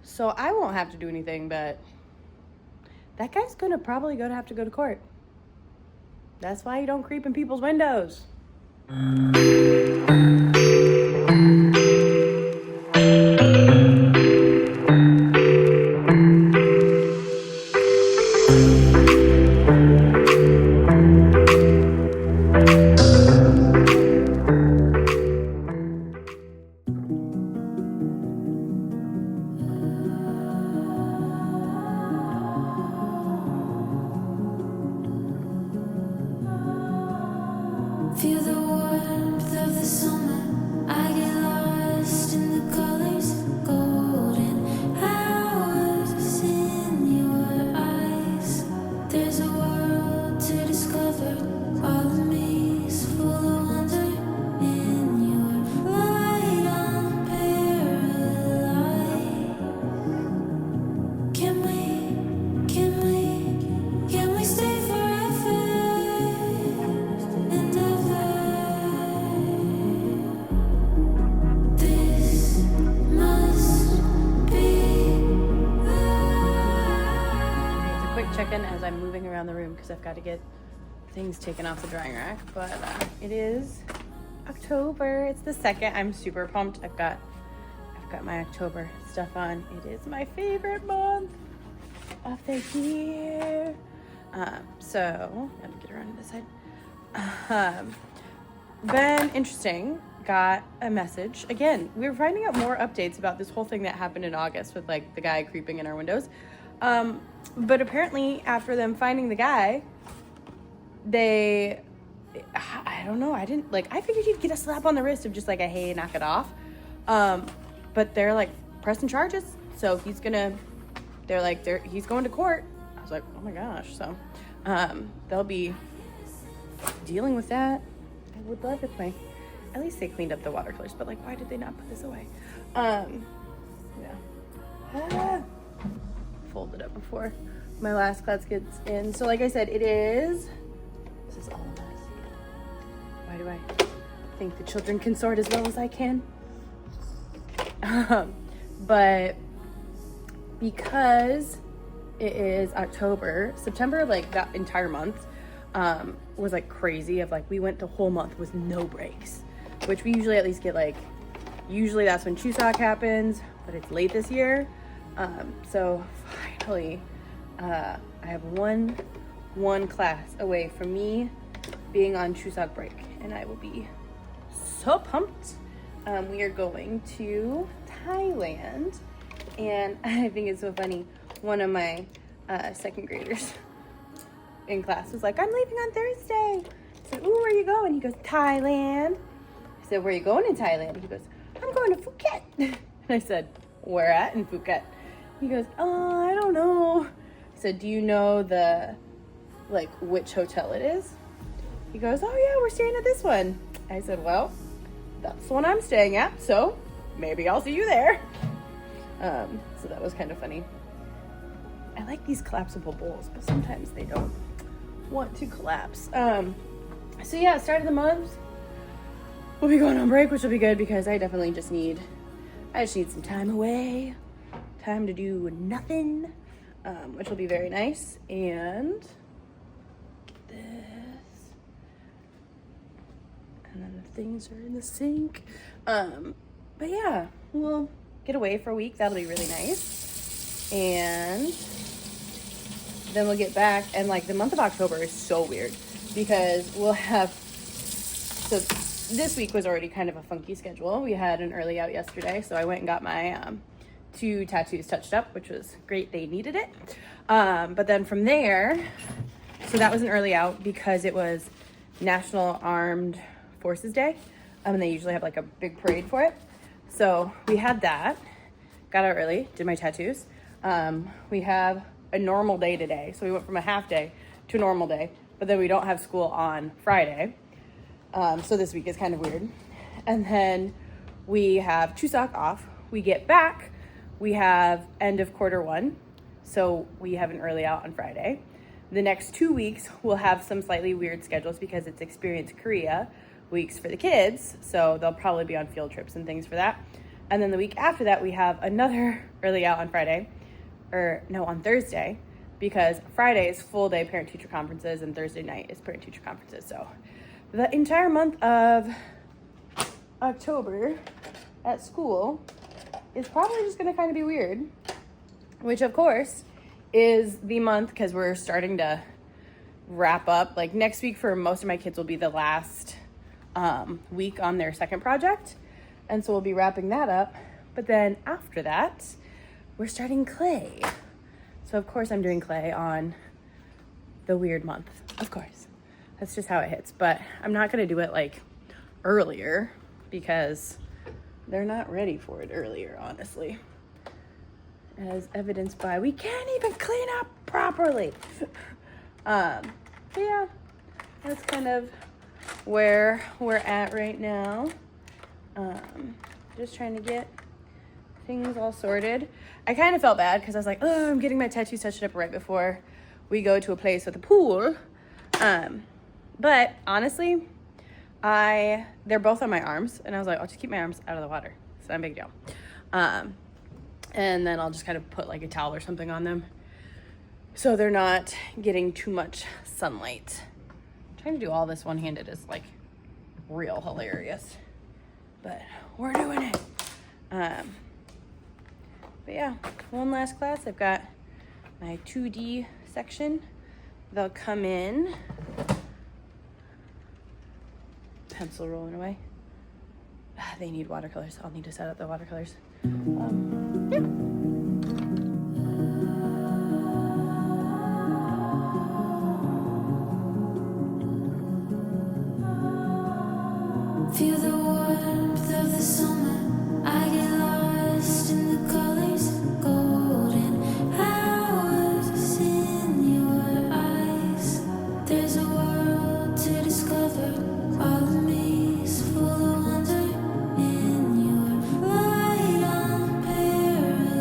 So I won't have to do anything, but that guy's gonna probably have to go to court. That's why you don't creep in people's windows. Feel the warmth of the summer. I get lost in the colors, golden hours in your eyes. There's a world to discover. All of me's full of wonder. In your light, I'm paralyzed. Can we stay forever and ever? This must be It's a quick check-in as I'm moving around the room because I've got to get things taken off the drying rack. But it is October. It's the 2nd. I'm super pumped. I've got my October stuff on. It is my favorite month of the year. So let me get around to this side. Been interesting. Got a message. Again, we were finding out more updates about this whole thing that happened in August with like the guy creeping in our windows. But apparently after them finding the guy, I don't know, I figured he'd get a slap on the wrist of just like a, hey, knock it off. But they're like pressing charges. So he's going to court. I was like, oh my gosh. So, they'll be dealing with that. I would love if at least they cleaned up the watercolors, but like, why did they not put this away? Yeah. Fold it up before my last class gets in. So like I said, this is all a mess. Why do I think the children can sort as well as I can? But because it is October, September, like that entire month, was like crazy of like, we went the whole month with no breaks, which we usually at least get usually that's when Chuseok happens, but it's late this year. So finally, I have one class away from me being on Chuseok break, and I will be so pumped. We are going to Thailand, and I think it's so funny. One of my second graders in class was like, I'm leaving on Thursday. I said, ooh, where are you going? He goes, Thailand. I said, where are you going in Thailand? He goes, I'm going to Phuket. And I said, where at in Phuket? He goes, oh, I don't know. I said, do you know which hotel it is? He goes, oh yeah, we're staying at this one. I said, well, that's the one I'm staying at, so maybe I'll see you there. So that was kind of funny. I like these collapsible bowls, but sometimes they don't want to collapse. So yeah, start of the month, we'll be going on break, which will be good because I definitely just need some time away, time to do nothing, which will be very nice. And get this, and then the things are in the sink. But yeah, we'll get away for a week. That'll be really nice. And then we'll get back, and like the month of October is so weird because we'll have, so this week was already kind of a funky schedule. We had an early out yesterday, so I went and got my 2 tattoos touched up, which was great. They needed it. But then from there, so that was an early out because it was National Armed Forces Day, and they usually have like a big parade for it. So we had that, got out early, did my tattoos. We have a normal day today. So we went from a half day to a normal day, but then we don't have school on Friday. So this week is kind of weird. And then we have Chuseok off. We get back, we have end of Q1. So we have an early out on Friday. The next 2 weeks, we'll have some slightly weird schedules because it's Experience Korea weeks for the kids. So they'll probably be on field trips and things for that. And then the week after that, we have early out on Friday, or no, on Thursday, because Friday is full day parent-teacher conferences and Thursday night is parent-teacher conferences. So the entire month of October at school is probably just going to kind of be weird, which of course is the month, because we're starting to wrap up. Like next week for most of my kids will be the last week on their second project, and so we'll be wrapping that up. But then after that, we're starting clay. So of course I'm doing clay on the weird month. Of course, that's just how it hits. But I'm not gonna do it like earlier, because they're not ready for it earlier, honestly. As evidenced by we can't even clean up properly. But yeah, that's kind of where we're at right now. Just trying to get things all sorted. I kind of felt bad because I was like, oh, I'm getting my tattoos touched up right before we go to a place with a pool. But honestly, they're both on my arms, and I was like, I'll just keep my arms out of the water. It's not a big deal. And then I'll just kind of put like a towel or something on them so they're not getting too much sunlight. Trying to do all this one-handed is like real hilarious, but we're doing it. But yeah, one last class. I've got my 2D section. They'll come in. Pencil rolling away. They need watercolors. I'll need to set up the watercolors. Yeah. Feel the warmth of the summer. I get lost in the colors, golden hours in your eyes. There's a world to discover. All of me is full of wonder in your light on paradise.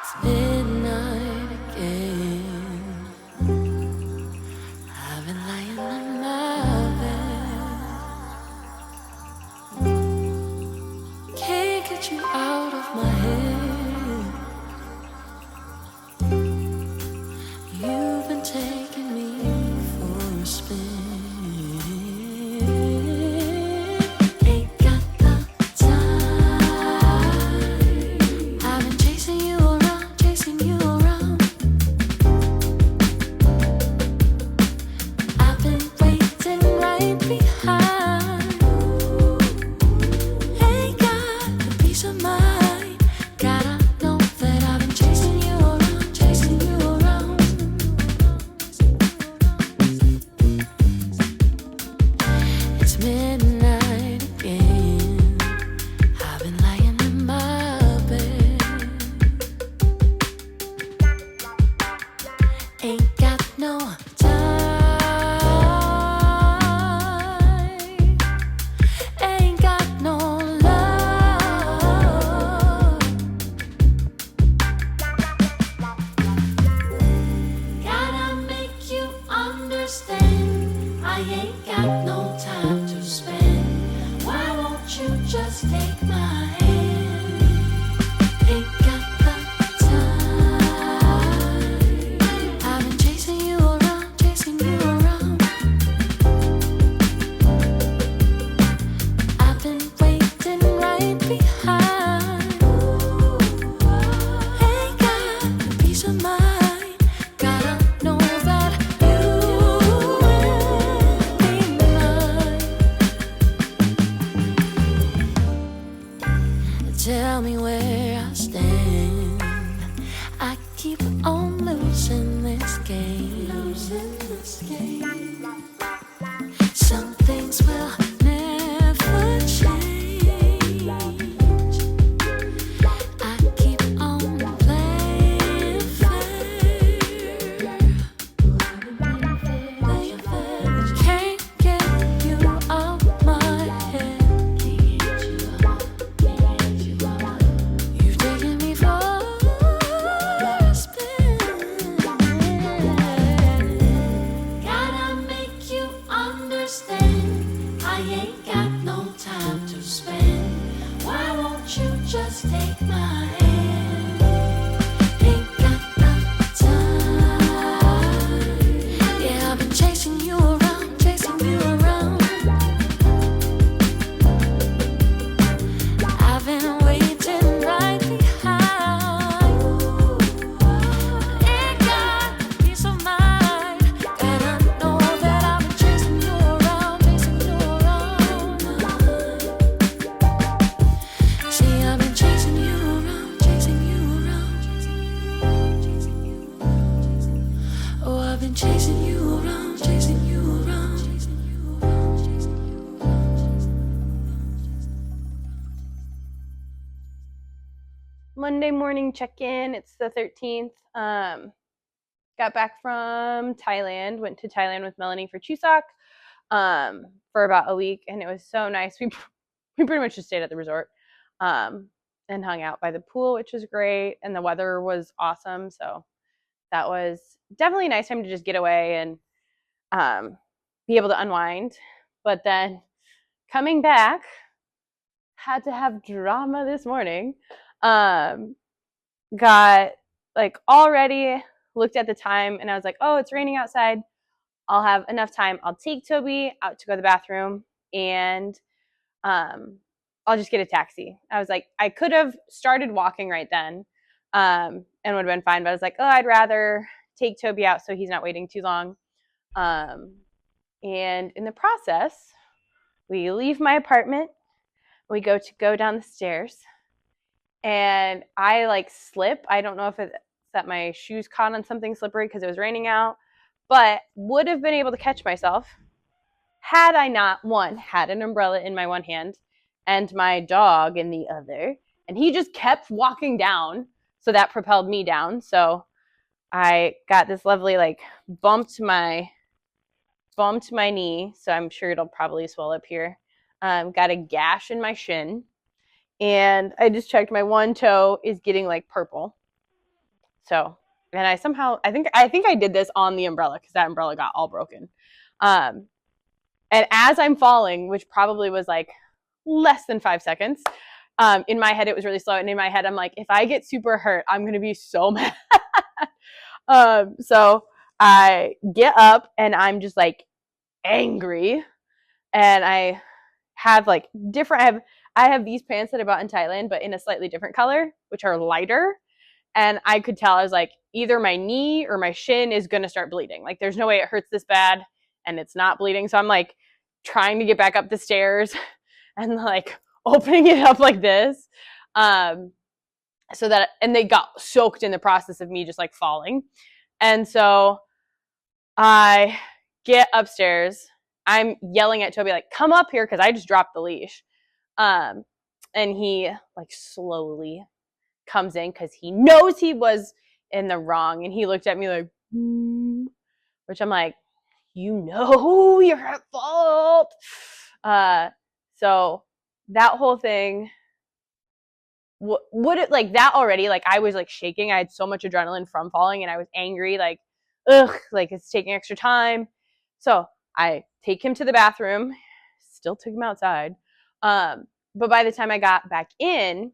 It's midnight again. I've been lying in my bed. Can't get you out of my head. You've been taking me for a spin. Ain't got the time. I've been chasing you around, chasing you around. I've been waiting right behind. Ain't got the peace of mind. Gotta know that I've been chasing you around, chasing you around. It's midnight again. I've been lying in my bed. Ain't got no time. Ain't got no love. Gotta make you understand. I ain't got no time to spend. Why won't you just take my hand? Ain't got the time. I've been chasing you around, chasing you around. I've been waiting right behind. Ain't got the peace of mind. Gotta know that you will be mine. Tell me where I stand. I keep on losing this game. Losing this game. Some things will never change. I keep on playing fair. Playing fair. Can't get you out my head. You've taken me for a spin. Gotta make you understand. I ain't got no time to spend. Why won't you just take my hand? Ain't got the time. Yeah, I've been chasing you around, chasing you around. I've been waiting right behind. Ain't got the peace of mind. Gotta know that I've been chasing you around, chasing you around. See, I've been chasing you around, chasing you around, chasing you around. Oh, I've been chasing you around, chasing you around, chasing you around, chasing you around. Monday morning check-in. It's the 13th. Got back from Thailand. Went to Thailand with Melanie for Chuseok for about a week, and it was so nice. We pretty much just stayed at the resort and hung out by the pool, which was great, and the weather was awesome. So that was definitely a nice time to just get away and be able to unwind. But then coming back, had to have drama this morning. Got like already looked at the time and I was like, oh, it's raining outside. I'll have enough time. I'll take Toby out to go to the bathroom and I'll just get a taxi. I was like, I could have started walking right then and would have been fine. But I was like, oh, I'd rather take Toby out so he's not waiting too long. And in the process, we leave my apartment. We go down the stairs. And I like slip. I don't know if it's that my shoes caught on something slippery because it was raining out, but would have been able to catch myself had I not, one, had an umbrella in my one hand and my dog in the other. And he just kept walking down. So that propelled me down. So I got this lovely like bumped my knee. So I'm sure it'll probably swell up here. Got a gash in my shin. And I just checked, my one toe is getting like purple. So, and I think I did this on the umbrella because that umbrella got all broken. Um, and as I'm falling, which probably was like less than 5 seconds, in my head it was really slow, and in my head I'm like, if I get super hurt, I'm gonna be so mad. So I get up and I'm just like angry, and I have like different. I have these pants that I bought in Thailand, but in a slightly different color, which are lighter. And I could tell, I was like, either my knee or my shin is gonna start bleeding. Like, there's no way it hurts this bad and it's not bleeding. So I'm like trying to get back up the stairs and like opening it up like this. So that, and they got soaked in the process of me just like falling. And so I get upstairs. I'm yelling at Toby, like, come up here, because I just dropped the leash. And he like slowly comes in because he knows he was in the wrong. And he looked at me like, which I'm like, you know, you're at fault. So that whole thing, would it like that already? Like, I was like shaking. I had so much adrenaline from falling, and I was angry. Like, ugh, like it's taking extra time. So I take him to the bathroom. Still took him outside. But by the time I got back in,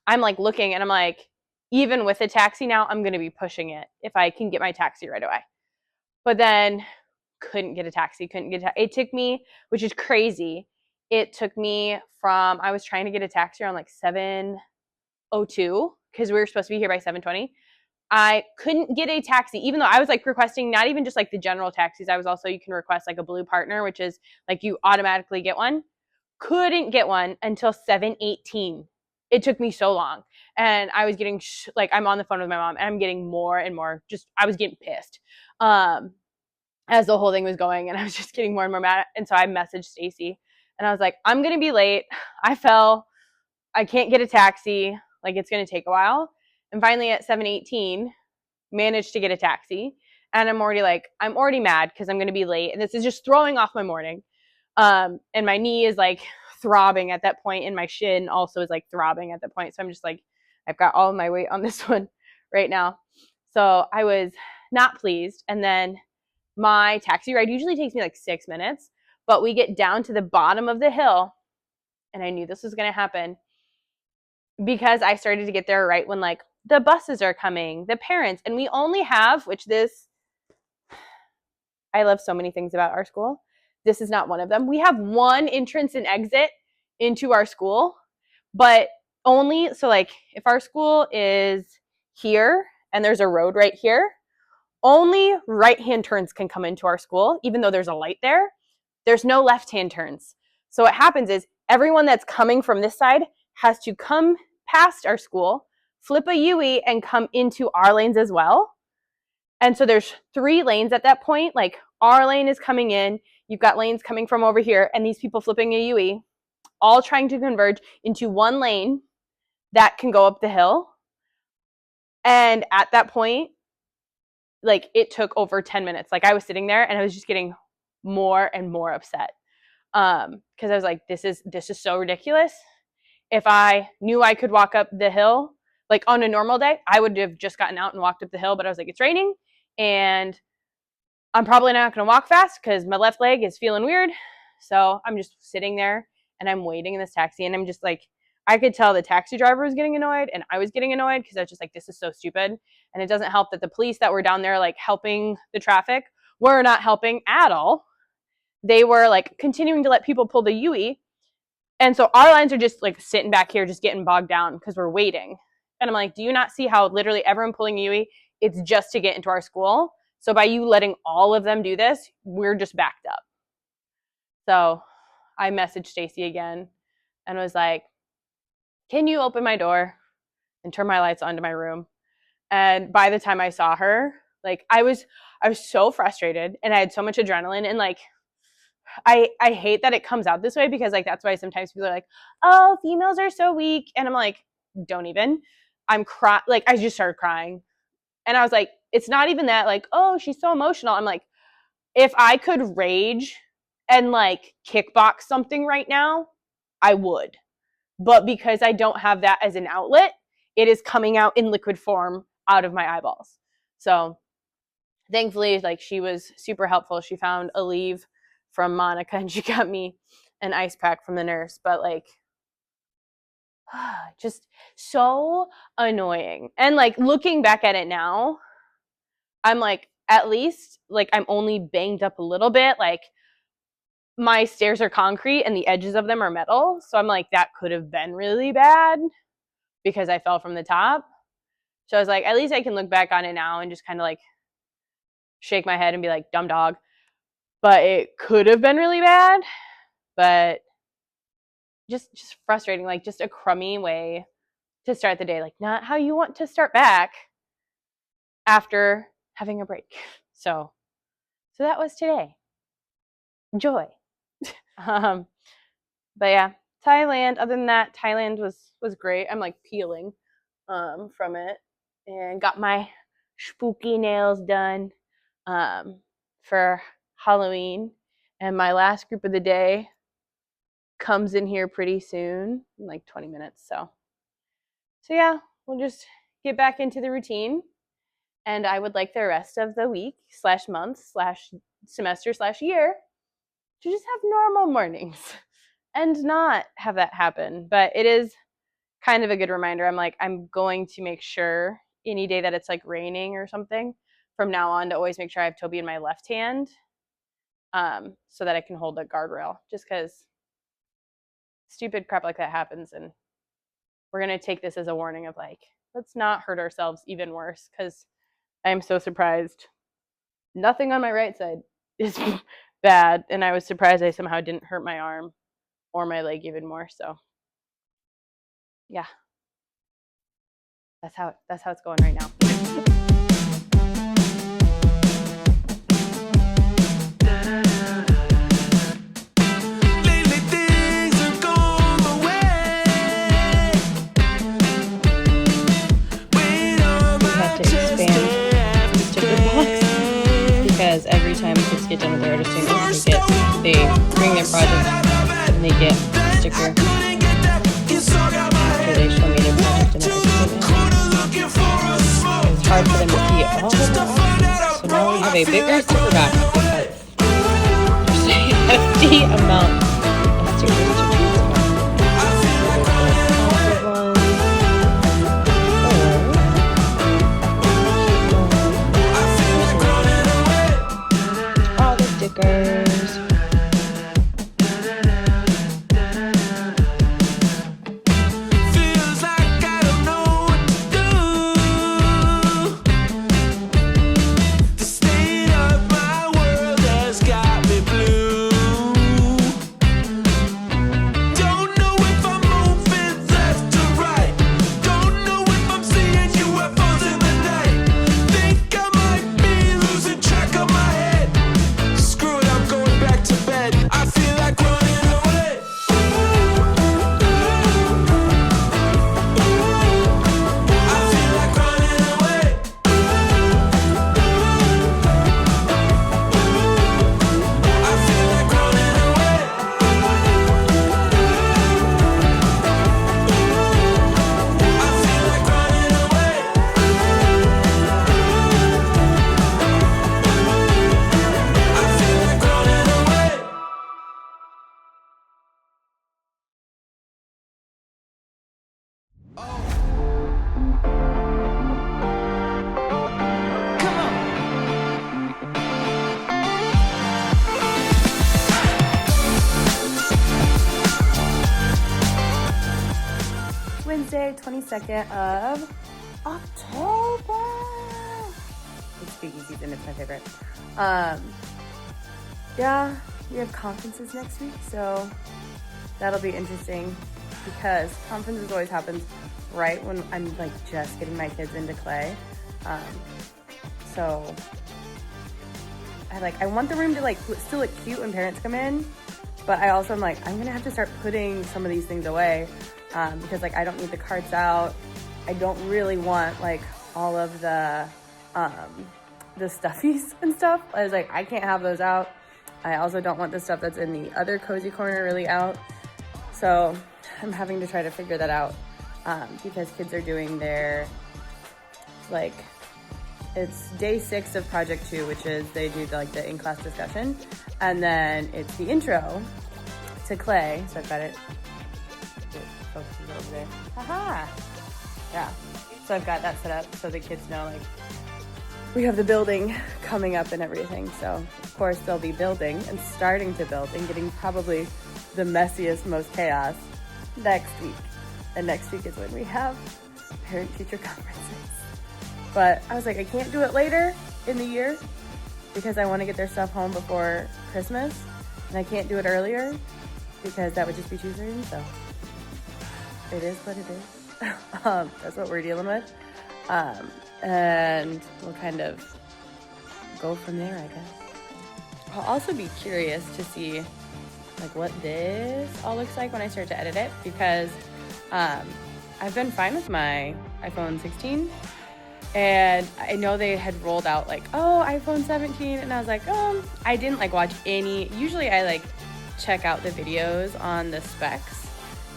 I'm like looking, and I'm like, even with a taxi now, I'm going to be pushing it if I can get my taxi right away. But then couldn't get a taxi, it took me, which is crazy. It took me from, I was trying to get a taxi around like 7:02 because we were supposed to be here by 7:20. I couldn't get a taxi, even though I was like requesting not even just like the general taxis. I was also, you can request like a blue partner, which is like you automatically get one. Couldn't get one until 7:18. It took me so long. And I was getting like, I'm on the phone with my mom, and I'm getting more and more, just, I was getting pissed as the whole thing was going, and I was just getting more and more mad. And so I messaged Stacy, and I was like, I'm going to be late. I fell. I can't get a taxi. Like, it's going to take a while. And finally at 7:18, managed to get a taxi. And I'm already mad because I'm going to be late. And this is just throwing off my morning. And my knee is like throbbing at that point, and my shin also is like throbbing at that point. So I'm just like, I've got all of my weight on this one right now. So I was not pleased. And then my taxi ride usually takes me like 6 minutes, but we get down to the bottom of the hill, and I knew this was going to happen because I started to get there right when like the buses are coming, the parents, and we only have, I love so many things about our school. This is not one of them. We have one entrance and exit into our school, but only, so like if our school is here and there's a road right here, only right-hand turns can come into our school, even though there's a light there. There's no left-hand turns. So what happens is everyone that's coming from this side has to come past our school, flip a UE, and come into our lanes as well. And so there's 3 lanes at that point. Like, our lane is coming in, you've got lanes coming from over here, and these people flipping a UE, all trying to converge into one lane that can go up the hill. And at that point, like, it took over 10 minutes. Like, I was sitting there and I was just getting more and more upset. Because I was like, this is so ridiculous. If I knew I could walk up the hill, like on a normal day, I would have just gotten out and walked up the hill. But I was like, it's raining, and I'm probably not going to walk fast because my left leg is feeling weird. So I'm just sitting there and I'm waiting in this taxi, and I'm just like, I could tell the taxi driver was getting annoyed, and I was getting annoyed because I was just like, this is so stupid. And it doesn't help that the police that were down there like helping the traffic were not helping at all. They were like continuing to let people pull the UE. And so our lines are just like sitting back here, just getting bogged down because we're waiting. And I'm like, do you not see how literally everyone pulling a UE, it's just to get into our school? So by you letting all of them do this, we're just backed up. So I messaged Stacy again and was like, can you open my door and turn my lights on to my room? And by the time I saw her, like, I was so frustrated, and I had so much adrenaline, and like, I hate that it comes out this way because like, that's why sometimes people are like, oh, females are so weak. And I'm like, don't even. I'm crying. Like, I just started crying. And I was like, it's not even that, like, oh, she's so emotional. I'm like, if I could rage and like kickbox something right now, I would. But because I don't have that as an outlet, it is coming out in liquid form out of my eyeballs. So thankfully, like, she was super helpful. She found a leave from Monica and she got me an ice pack from the nurse. But like, just so annoying. And like, looking back at it now, I'm like, at least like I'm only banged up a little bit. Like, my stairs are concrete and the edges of them are metal. So I'm like, that could have been really bad because I fell from the top. So I was like, at least I can look back on it now and just kind of like shake my head and be like, dumb dog. But it could have been really bad. But just frustrating, like just a crummy way to start the day. Like, not how you want to start back after having a break. So that was today. Joy. But yeah, Thailand. Other than that, Thailand was great. I'm like peeling from it, and got my spooky nails done for Halloween. And my last group of the day comes in here pretty soon, in like 20 minutes. So yeah, we'll just get back into the routine. And I would like the rest of the week / month / semester / year to just have normal mornings and not have that happen. But it is kind of a good reminder. I'm like, I'm going to make sure any day that it's like raining or something from now on to always make sure I have Toby in my left hand, so that I can hold a guardrail, just because stupid crap like that happens. And we're going to take this as a warning of like, let's not hurt ourselves even worse, because I'm so surprised nothing on my right side is bad. And I was surprised I somehow didn't hurt my arm or my leg even more. So yeah, that's how it's going right now. Because every time kids get done with their artist statements, they bring their project and they get a sticker after they show me their project and their artist statement. It's hard for them to see all of them. So now we have a bigger sticker box because there's a hefty amount of stickers to choose from. Stickers. Feels like I don't know what to do. The state of my world has got me blue. Don't know if I'm moving left or right. Don't know if I'm seeing UFOs in the night. Think I might be losing track of my head. Screw it, I'm going back to bed. I feel like running away. I feel like running away. I feel like running away. I feel like running away. I feel like running away. Come on. Wednesday, 22nd of October. It's spooky season. It's my favorite. Yeah, we have conferences next week, so that'll be interesting because conferences always happens right when I'm like just getting my kids into clay. So I want the room to like still look cute when parents come in, but I also am like, I'm gonna have to start putting some of these things away, because like I don't need the carts out. I don't really want like all of the stuffies and stuff. I was like, I can't have those out. I also don't want the stuff that's in the other cozy corner really out. So I'm having to try to figure that out because kids are doing their, like, it's day 6 of project 2, which is they do the in-class discussion, and then it's the intro to clay. So I've got it focuses over there. Haha. Yeah. So I've got that set up so the kids know, like, we have the building coming up and everything. So of course they'll be building and starting to build and getting probably the messiest, most chaos next week. And next week is when we have parent-teacher conferences. But I was like, I can't do it later in the year because I want to get their stuff home before Christmas. And I can't do it earlier because that would just be too soon. So it is what it is. That's what we're dealing with. And we'll kind of go from there, I guess. I'll also be curious to see like what this all looks like when I start to edit it, because I've been fine with my iPhone 16. And I know they had rolled out like, oh, iPhone 17. And I was like, I didn't like watch any. Usually I like check out the videos on the specs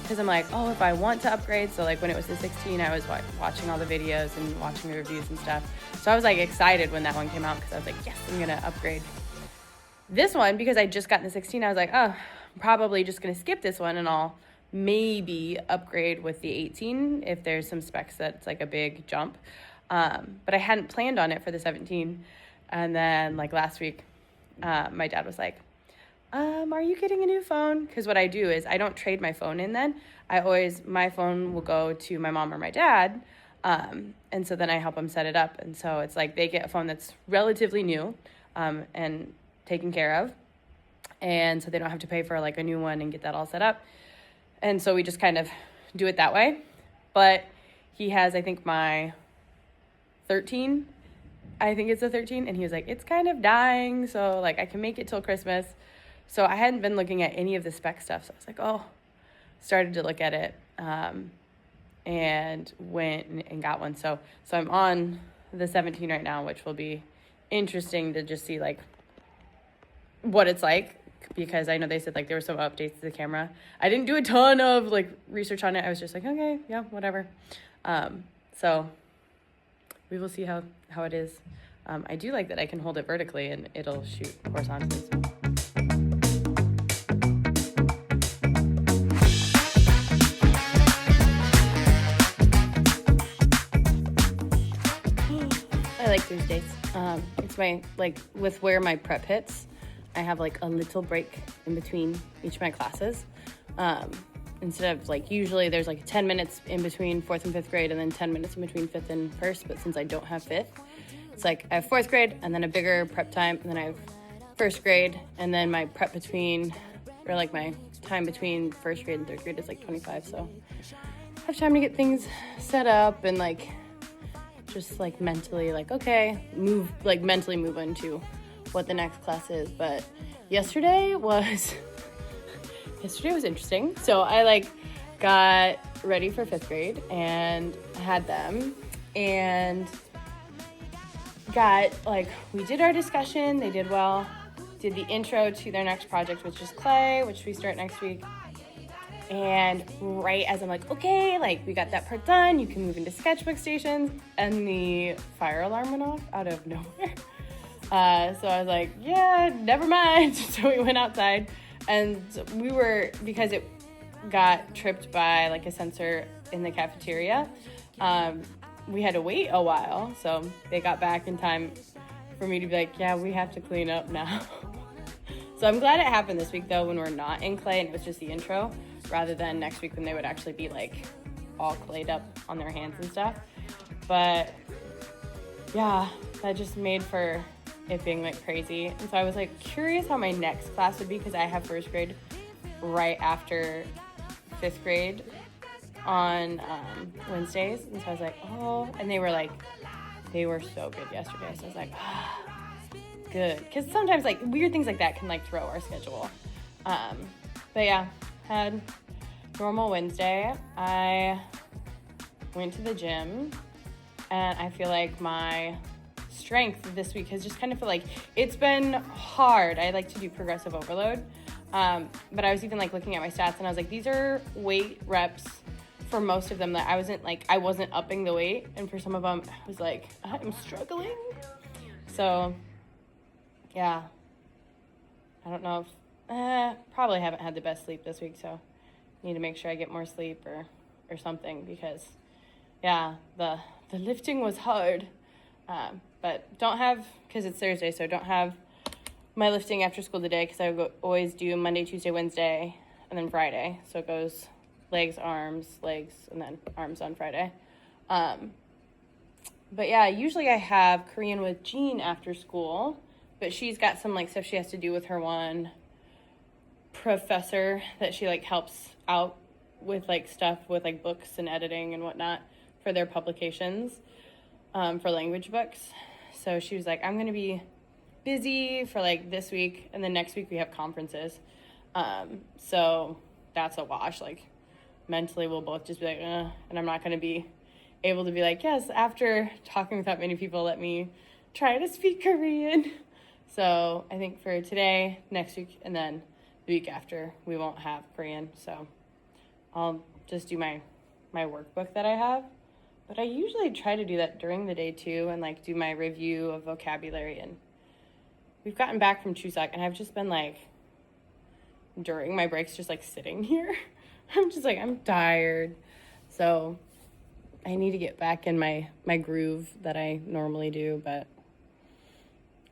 because I'm like, oh, if I want to upgrade. So like when it was the 16, I was watching all the videos and watching the reviews and stuff. So I was like excited when that one came out because I was like, yes, I'm going to upgrade this one because I just got the 16. I was like, oh, I'm probably just going to skip this one and I'll maybe upgrade with the 18 if there's some specs that's like a big jump. But I hadn't planned on it for the 17. And then like last week, my dad was like, are you getting a new phone? Because what I do is I don't trade my phone in then. My phone will go to my mom or my dad. And so then I help them set it up. And so it's like they get a phone that's relatively new, and taken care of. And so they don't have to pay for like a new one and get that all set up. And so we just kind of do it that way. But he has, I think, my 13. I think it's a 13. And he was like, it's kind of dying. So like I can make it till Christmas. So I hadn't been looking at any of the spec stuff. So I was like, started to look at it, and went and got one. So I'm on the 17 right now, which will be interesting to just see like what it's like, because I know they said like there were some updates to the camera. I didn't do a ton of like research on it. I was just like, okay, yeah, whatever. So we will see how it is. I do like that I can hold it vertically and it'll shoot horizontally. I like Tuesdays. It's my, like, with where my prep hits, I have like a little break in between each of my classes. Instead of like, usually there's like 10 minutes in between 4th and 5th grade and then 10 minutes in between 5th and 1st. But since I don't have 5th, it's like I have 4th grade and then a bigger prep time. And then I have 1st grade and then my prep between, or like my time between 1st grade and 3rd grade is like 25. So I have time to get things set up and like, just like mentally like, okay, mentally move into what the next class is. But yesterday was interesting. So I like got ready for 5th grade and had them and got like, we did our discussion, they did well, did the intro to their next project, which is clay, which we start next week. And right as I'm like, okay, like we got that part done, you can move into sketchbook stations, and the fire alarm went off out of nowhere. So I was like, yeah, never mind. So we went outside, and because it got tripped by like a sensor in the cafeteria, we had to wait a while. So they got back in time for me to be like, yeah, we have to clean up now. So I'm glad it happened this week though, when we're not in clay and it was just the intro, rather than next week when they would actually be like all clayed up on their hands and stuff. But yeah, that just made for it being like crazy. And so I was like curious how my next class would be, because I have 1st grade right after 5th grade on Wednesdays. And so I was like, and they were so good yesterday. So I was like, good. Because sometimes like weird things like that can like throw our schedule. But yeah, had normal Wednesday. I went to the gym and I feel like my strength this week has just kind of feel like it's been hard. I like to do progressive overload. But I was even like looking at my stats and I was like, these are weight reps for most of them that I wasn't upping the weight. And for some of them, I was like, I'm struggling. So yeah, I don't know if, probably haven't had the best sleep this week. So need to make sure I get more sleep or something, because yeah, the lifting was hard. But don't have, because it's Thursday, so don't have my lifting after school today, because I always do Monday, Tuesday, Wednesday, and then Friday. So it goes legs, legs, and then arms on Friday. But yeah, usually I have Korean with Jean after school, but she's got some like stuff she has to do with her one professor that she like helps out with like stuff with like books and editing and whatnot for their publications, for language books. So she was like, I'm going to be busy for like this week, and then next week we have conferences. So that's a wash. Like mentally we'll both just be like, and I'm not going to be able to be like, yes, after talking with that many people, let me try to speak Korean. So I think for today, next week, and then the week after, we won't have Korean. So I'll just do my workbook that I have. But I usually try to do that during the day too, and like do my review of vocabulary. And we've gotten back from Chuseok, and I've just been like, during my breaks, just like sitting here. I'm just like, I'm tired. So I need to get back in my groove that I normally do. But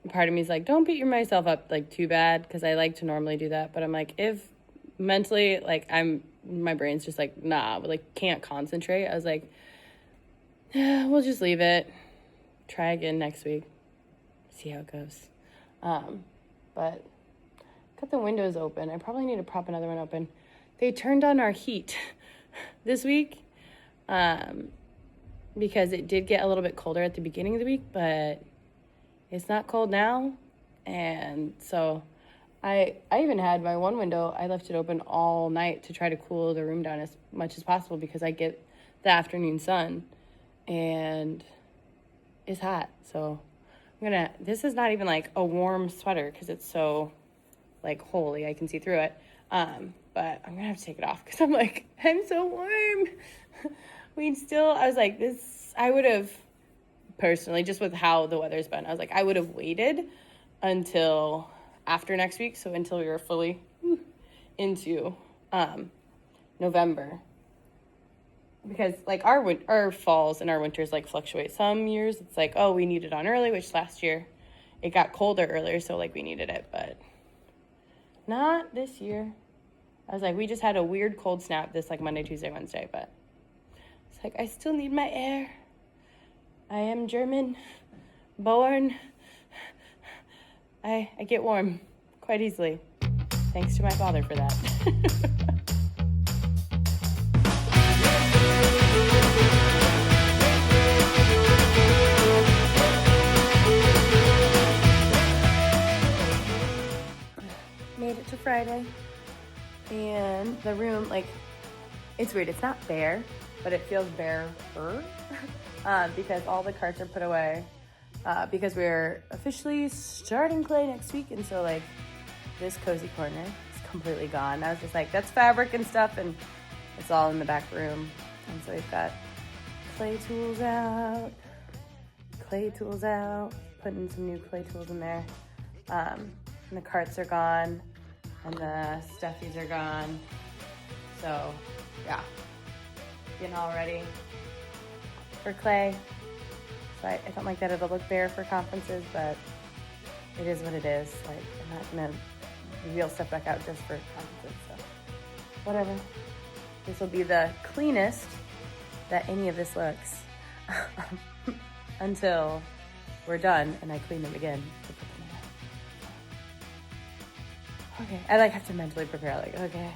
part of me is like, don't beat myself up like too bad, because I like to normally do that. But I'm like, if mentally like my brain's just like, nah, like can't concentrate, I was like, yeah, we'll just leave it, try again next week, see how it goes. But got the windows open. I probably need to prop another one open. They turned on our heat this week, because it did get a little bit colder at the beginning of the week, but it's not cold now. And so I even had my one window, I left it open all night to try to cool the room down as much as possible, because I get the afternoon sun and it's hot. So this is not even like a warm sweater, because it's so like holy, I can see through it. But I'm gonna have to take it off, because I'm like, I'm so warm. I was like, I would have personally, just with how the weather's been, I was like, I would have waited until after next week, so until we were fully into November, because like our falls and our winters like fluctuate. Some years it's like, oh, we need it on early, which last year it got colder earlier, so like we needed it, but not this year. I was like, we just had a weird cold snap this like Monday, Tuesday, Wednesday, but it's like, I still need my air. I am German born. I get warm quite easily. Thanks to my father for that. Made it to Friday. And the room, like, it's weird. It's not bare, but it feels barer. Because all the carts are put away. Because we're officially starting clay next week, and so like this cozy corner is completely gone. I was just like, that's fabric and stuff, and it's all in the back room. And so we've got clay tools out, putting some new clay tools in there. And the carts are gone, and the stuffies are gone. So yeah, getting all ready for clay. So I don't like that it'll look bare for conferences, but it is what it is. Like, I'm not gonna wheel stuff back out just for conferences, so whatever. This will be the cleanest that any of this looks until we're done and I clean them again to put them away. Okay, I like have to mentally prepare, like, okay,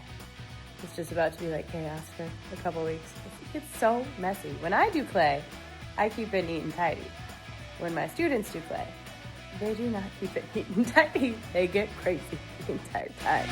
it's just about to be like chaos for a couple weeks. It gets so messy. When I do clay, I keep it neat and tidy. When my students do clay, they do not keep it neat and tidy. They get crazy the entire time.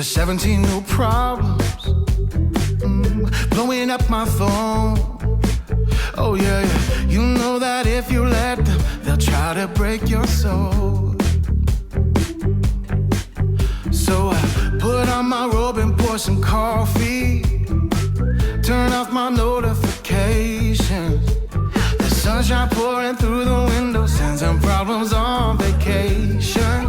to 17 new problems. Blowing up my phone. Oh yeah, yeah. You know that if you let them, they'll try to break your soul. So I put on my robe and pour some coffee. Turn off my notifications. The sunshine pouring through the window. Sends some problems on vacation.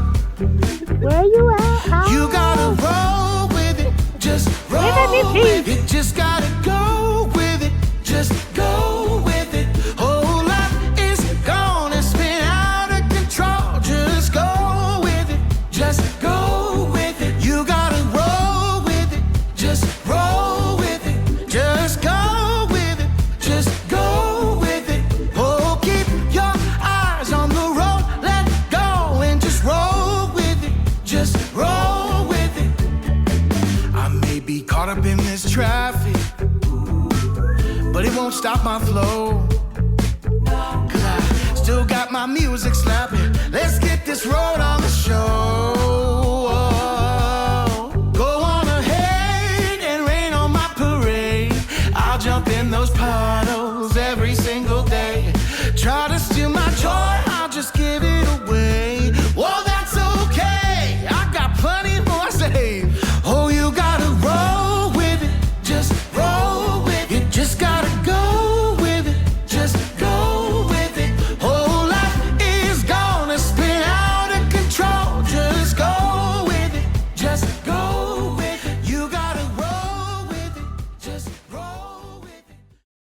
Where you at? You gotta roll with it. Just roll with it. Just gotta go with it. Just go with it. Whole life is gonna spin out of control. Just go with it. Just go with it. You gotta roll with it. Just roll with it. Just go with it. Just go with it. Oh, keep your eyes on the road. Let go and just roll with it. Just roll with it. I may be caught up in this traffic, but it won't stop my flow. 'Cause I still got my music slapping